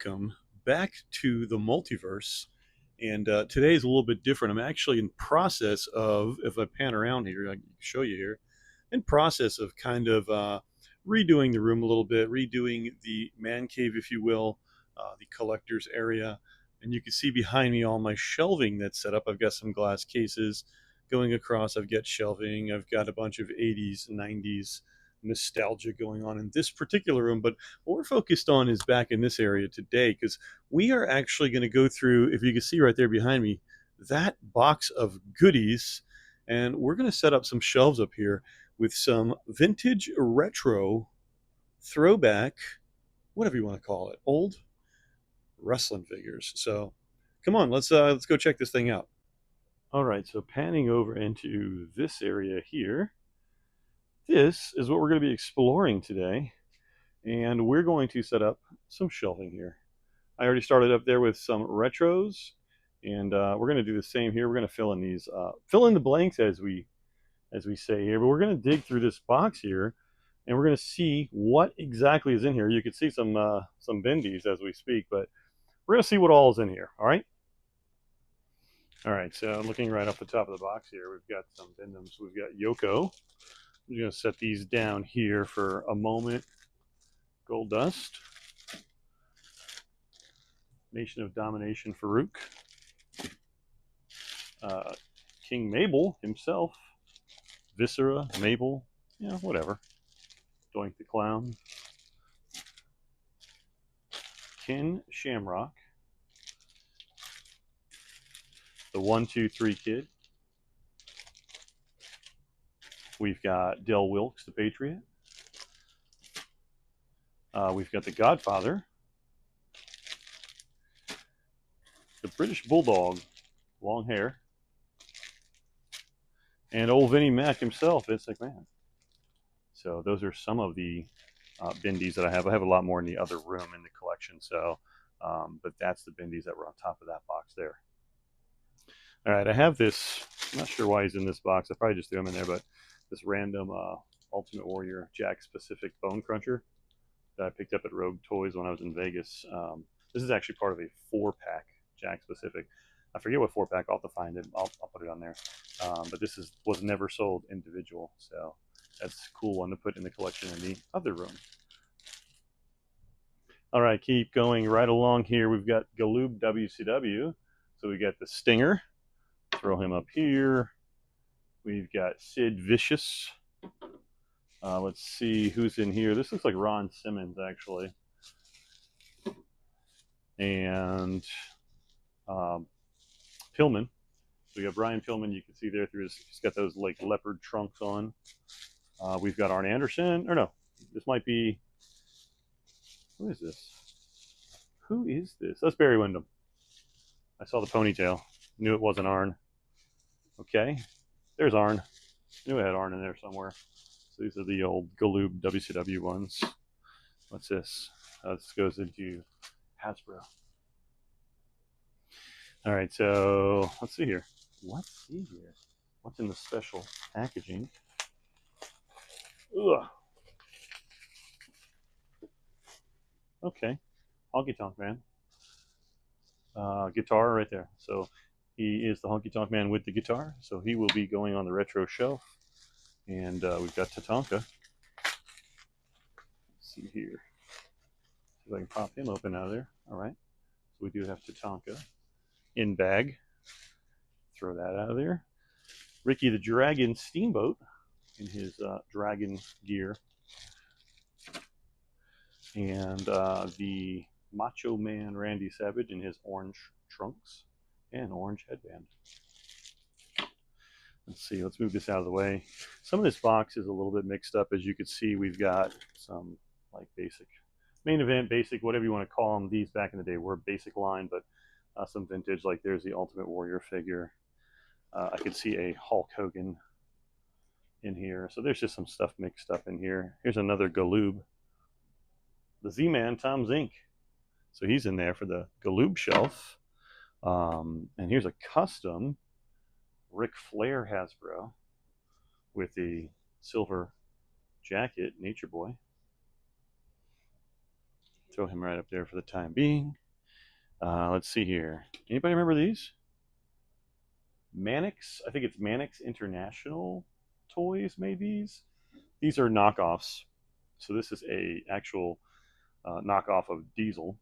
welcome back to the multiverse. And today is a little bit different. I'm actually in process of, if I pan around here, I can show you here, in process of kind of redoing the room a little bit, redoing the man cave, if you will, the collector's area. And you can see behind me all my shelving that's set up. I've got some glass cases going across. I've got shelving. I've got a bunch of 80s, 90s nostalgia going on in this particular room. But what we're focused on is back in this area today, because we are actually going to go through, if you can see right there behind me, that box of goodies. And we're going to set up some shelves up here with some vintage retro throwback, whatever you want to call it, old wrestling figures. So come on, let's go check this thing out. All right, so panning over into this area here, this is what we're going to be exploring today, and we're going to set up some shelving here. I already started up there with some retros, and we're going to do the same here. We're going to fill in these, fill in the blanks as we say here. But we're going to dig through this box here, and we're going to see what exactly is in here. You can see some bendies as we speak, but we're going to see what all is in here. All right. All right. So looking right off the top of the box here, we've got some Bindums. We've got Yoko. I'm going to set these down here for a moment. Gold Dust. Nation of Domination Farouk. King Mabel himself. Viscera, Mabel, whatever. Doink the Clown. Ken Shamrock. The 1-2-3 Kid. We've got Del Wilkes, the Patriot. We've got the Godfather. The British Bulldog, long hair. And old Vinnie Mac himself, Vince McMahon. So those are some of the bindies that I have. I have a lot more in the other room in the collection. So, but that's the bindies that were on top of that box there. All right, I have this. I'm not sure why he's in this box. I probably just threw him in there, but this random Ultimate Warrior Jack Specific Bone Cruncher that I picked up at Rogue Toys when I was in Vegas. This is actually part of a 4-pack Jack Specific. I forget what 4-pack. I'll have to find it. I'll put it on there. But this was never sold individual, so that's a cool one to put in the collection in the other room. All right, keep going right along here. We've got Galoob WCW. So we got the Stinger. Throw him up here. We've got Sid Vicious. Let's see who's in here. This looks like Ron Simmons, actually. And Pillman. So we got Brian Pillman. You can see there through he's got those like leopard trunks on. We've got Arn Anderson. Or no, this might be, who is this? Who is this? That's Barry Windham. I saw the ponytail. Knew it wasn't Arn. Okay, there's Arn. Knew I had Arn in there somewhere. So these are the old Galoob WCW ones. What's this? This goes into Hasbro. All right, so let's see here. Let's see here. What's in the special packaging? Ugh. Okay, Honky Tonk Man. Guitar right there. So he is the Honky Tonk Man with the guitar. So he will be going on the retro shelf. And we've got Tatanka. Let's see here. See if I can pop him open out of there. All right. So we do have Tatanka in bag. Throw that out of there. Ricky the Dragon Steamboat in his dragon gear. And the Macho Man Randy Savage in his orange trunks and orange headband. Let's see, let's move this out of the way. Some of this box is a little bit mixed up. As you can see, we've got some like basic, main event, basic, whatever you want to call them. These back in the day were basic line, but some vintage, like there's the Ultimate Warrior figure. I could see a Hulk Hogan in here. So there's just some stuff mixed up in here. Here's another Galoob. The Z-Man, Tom Zink. So he's in there for the Galoob shelf. And here's a custom Ric Flair Hasbro with the silver jacket, Nature Boy. Throw him right up there for the time being. Let's see here. Anybody remember these? Mannix, I think it's Mannix International Toys made these. These are knockoffs. So this is a actual knockoff of Diesel.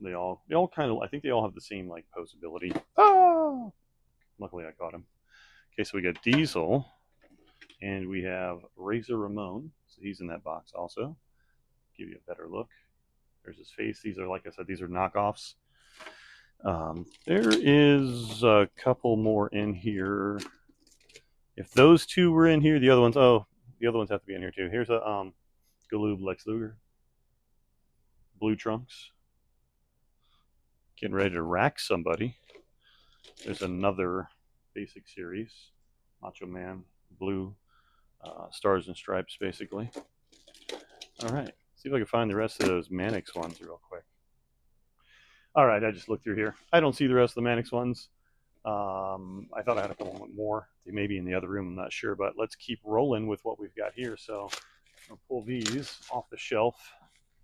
They all kind of, I think they all have the same like posability. Ah! Luckily I caught him. Okay, so we got Diesel, and we have Razor Ramon. So he's in that box also. Give you a better look. There's his face. These are, like I said, these are knockoffs. There is a couple more in here. If those two were in here, the other ones, the other ones have to be in here too. Here's a Galoob Lex Luger. Blue Trunks. Getting ready to rack somebody. There's another basic series. Macho Man, blue, stars and stripes, basically. All right. See if I can find the rest of those Mannix ones real quick. All right, I just looked through here. I don't see the rest of the Mannix ones. I thought I had a couple more. They may be in the other room, I'm not sure, but let's keep rolling with what we've got here. So I'll pull these off the shelf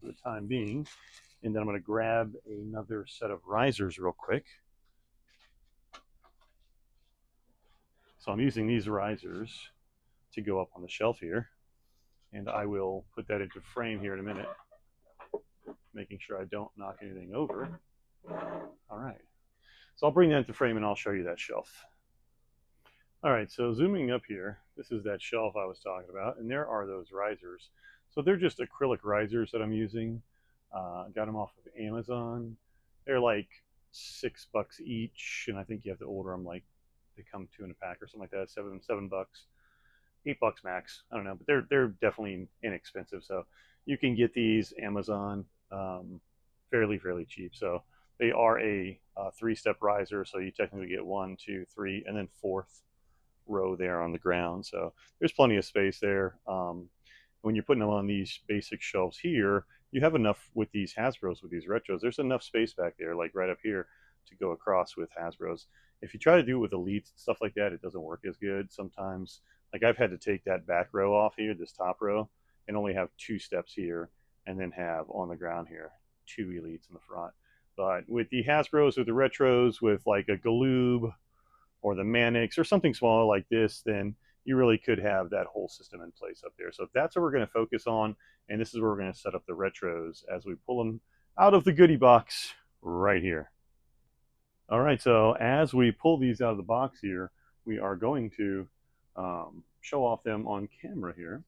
for the time being, and then I'm going to grab another set of risers real quick. So I'm using these risers to go up on the shelf here, and I will put that into frame here in a minute, making sure I don't knock anything over. All right. So I'll bring that into frame and I'll show you that shelf. All right, so zooming up here, this is that shelf I was talking about, and there are those risers. So they're just acrylic risers that I'm using. Got them off of Amazon. They're like $6 each, and I think you have to order them like they come 2 in a pack or something like that. $7, $8 max. I don't know, but they're definitely inexpensive. So you can get these Amazon fairly cheap. So they are a 3-step riser, so you technically get 1, 2, 3, and then 4th row there on the ground. So there's plenty of space there. When you're putting them on these basic shelves here, you have enough with these Hasbros, with these retros. There's enough space back there, like right up here, to go across with Hasbros. If you try to do it with Elites and stuff like that, it doesn't work as good sometimes. Like I've had to take that back row off here, this top row, and only have 2 steps here, and then have on the ground here 2 Elites in the front. But with the Hasbros, with the retros, with like a Galoob or the Mannix or something smaller like this, then you really could have that whole system in place up there. So that's what we're going to focus on, and this is where we're going to set up the retros as we pull them out of the goodie box right here. All right, so as we pull these out of the box here, we are going to show off them on camera here,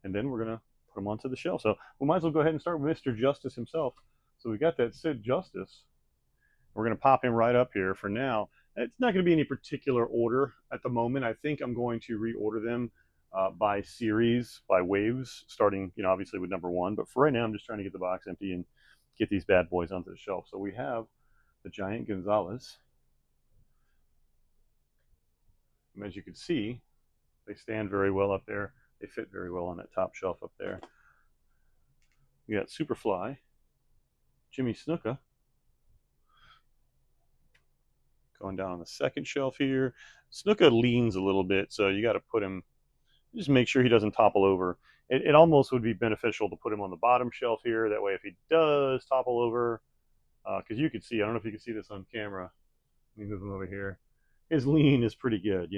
and then we're going to put them onto the shelf. So we might as well go ahead and start with Mr. Justice himself. So we got that Sid Justice. We're going to pop him right up here for now. It's not going to be any particular order at the moment. I think I'm going to reorder them by series, by waves, starting, obviously with number 1. But for right now, I'm just trying to get the box empty and get these bad boys onto the shelf. So we have the Giant Gonzalez. And as you can see, they stand very well up there. They fit very well on that top shelf up there. We got Superfly, Jimmy Snuka. Going down on the second shelf here. Snuka leans a little bit, so you got to put him, just make sure he doesn't topple over. It almost would be beneficial to put him on the bottom shelf here. That way, if he does topple over, because you can see, I don't know if you can see this on camera. Let me move him over here. His lean is pretty good.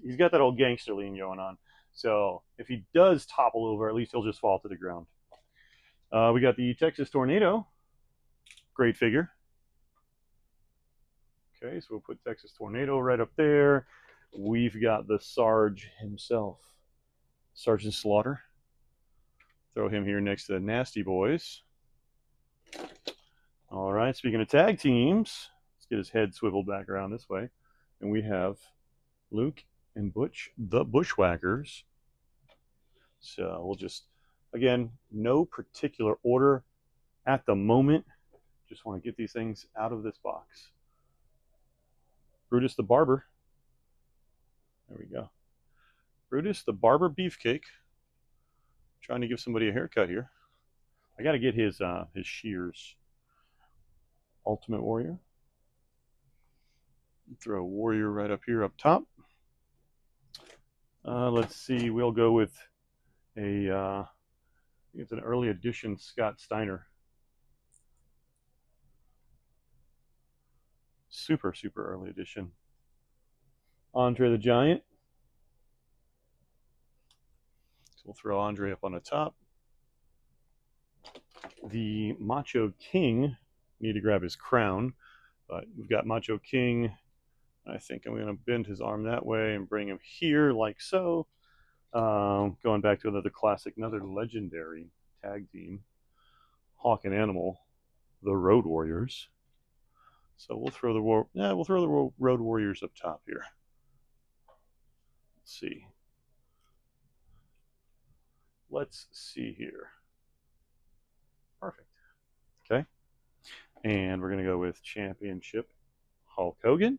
He's got that old gangster lean going on. So if he does topple over, at least he'll just fall to the ground. We got the Texas Tornado. Great figure. Okay, so we'll put Texas Tornado right up there. We've got the Sarge himself, Sergeant Slaughter. Throw him here next to the Nasty Boys. All right, speaking of tag teams, let's get his head swiveled back around this way. And we have Luke and Butch, the Bushwhackers. So we'll just, again, no particular order at the moment. Just want to get these things out of this box. Brutus the Barber. There we go. Brutus the Barber Beefcake. Trying to give somebody a haircut here. I got to get his shears. Ultimate Warrior. Throw Warrior right up here up top. Let's see. We'll go with a It's an early edition Scott Steiner. Super, super early edition. Andre the Giant. So we'll throw Andre up on the top. The Macho King, need to grab his crown, but we've got Macho King. I think I'm going to bend his arm that way and bring him here like so. Going back to another classic, another legendary tag team, Hawk and Animal, the Road Warriors. So we'll throw the Road Warriors up top here. Let's see. Let's see here. Perfect. Okay. And we're going to go with Championship Hulk Hogan.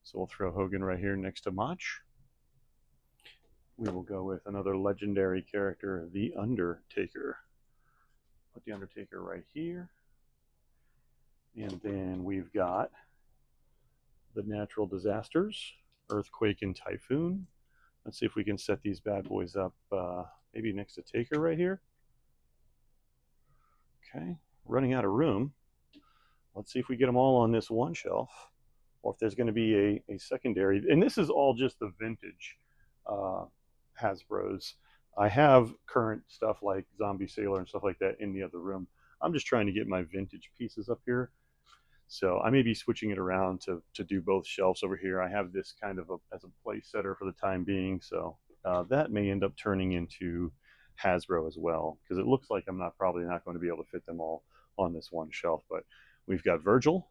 So we'll throw Hogan right here next to Mach. We will go with another legendary character, The Undertaker. Put The Undertaker right here. And then we've got the natural disasters, Earthquake and Typhoon. Let's see if we can set these bad boys up maybe next to Taker right here. Okay, running out of room. Let's see if we get them all on this one shelf, or if there's going to be a secondary. And this is all just the vintage Hasbro's. I have current stuff like Zombie Sailor and stuff like that in the other room. I'm just trying to get my vintage pieces up here. So I may be switching it around to do both shelves over here. I have this kind of as a place setter for the time being. So that may end up turning into Hasbro as well, because it looks like I'm probably not going to be able to fit them all on this one shelf. But we've got Virgil.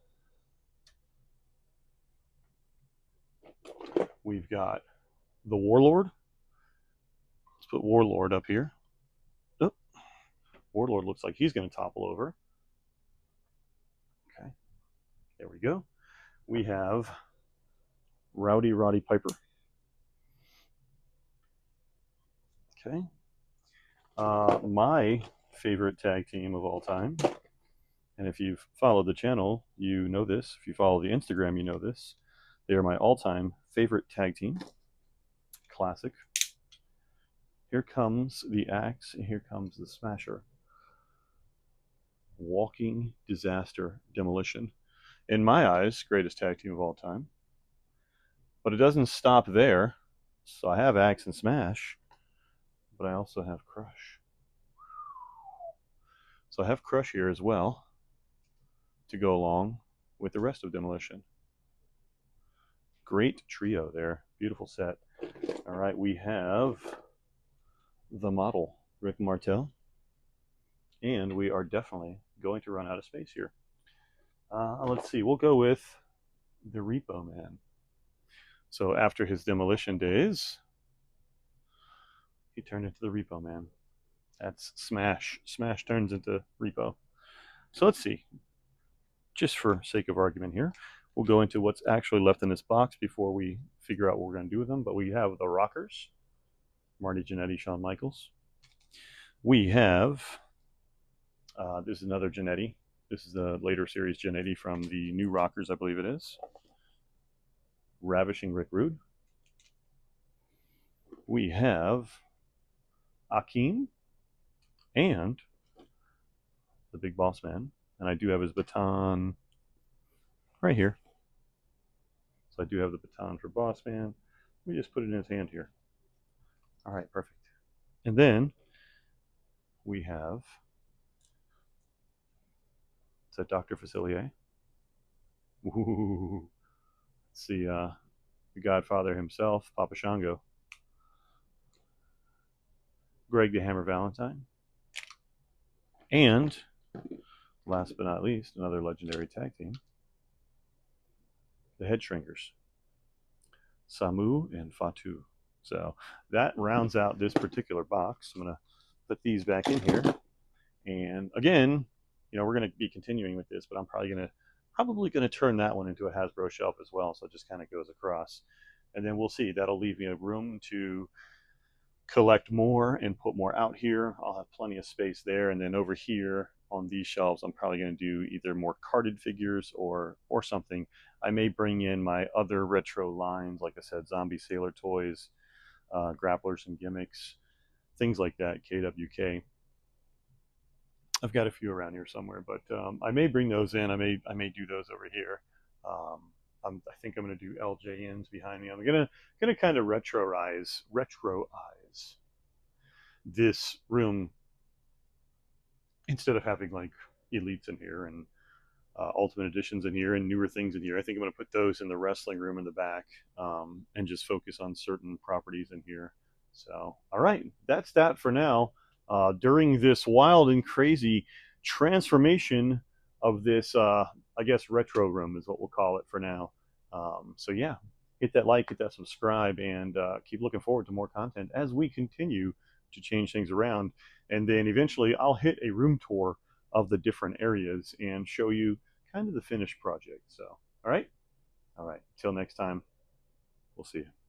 We've got the Warlord. Let's put Warlord up here. Oh, Warlord looks like he's going to topple over. Okay, there we go. We have Rowdy Roddy Piper. Okay. My favorite tag team of all time, and if you've followed the channel, you know this. If you follow the Instagram, you know this. They are my all-time favorite tag team. Classic. Here comes the Axe, and here comes the Smasher. Walking Disaster Demolition. In my eyes, greatest tag team of all time. But it doesn't stop there. So I have Axe and Smash, but I also have Crush. So I have Crush here as well to go along with the rest of Demolition. Great trio there. Beautiful set. All right, we have the model, Rick Martel. And we are definitely going to run out of space here. Let's see. We'll go with the Repo Man. So after his Demolition days, he turned into the Repo Man. That's Smash. Smash turns into Repo. So let's see. Just for sake of argument here, we'll go into what's actually left in this box before we figure out what we're going to do with them. But we have the Rockers, Marty Jannetty, Shawn Michaels. We have, this is another Jannetty. This is the later series Jannetty from the New Rockers, I believe it is. Ravishing Rick Rude. We have Akeem and the Big Boss Man. And I do have his baton right here. So I do have the baton for Boss Man. Let me just put it in his hand here. All right, perfect. And then we have, is that Dr. Facilier? Ooh. Let's see, the Godfather himself, Papa Shango. Greg the Hammer Valentine. And last but not least, another legendary tag team, the Head Shrinkers, Samu and Fatu. So that rounds out this particular box. I'm going to put these back in here. And again, you know, we're going to be continuing with this, but I'm probably going to turn that one into a Hasbro shelf as well. So it just kind of goes across. And then we'll see. That'll leave me a room to collect more and put more out here. I'll have plenty of space there. And then over here on these shelves, I'm probably going to do either more carded figures or something. I may bring in my other retro lines, like I said, Zombie Sailor toys, grapplers and gimmicks, things like that, KWK. I've got a few around here somewhere, but I may bring those in. I may do those over here. Um, I think I'm going to do LJNs behind me. I'm gonna kind of retroize this room instead of having like elites in here and ultimate editions in here and newer things in here. I think I'm going to put those in the wrestling room in the back, and just focus on certain properties in here. So, all right, that's that for now. During this wild and crazy transformation of this, I guess, retro room is what we'll call it for now. So, yeah, hit that like, hit that subscribe, and keep looking forward to more content as we continue to change things around. And then eventually I'll hit a room tour of the different areas and show you kind of the finished project. So, all right. All right. Till next time, we'll see you.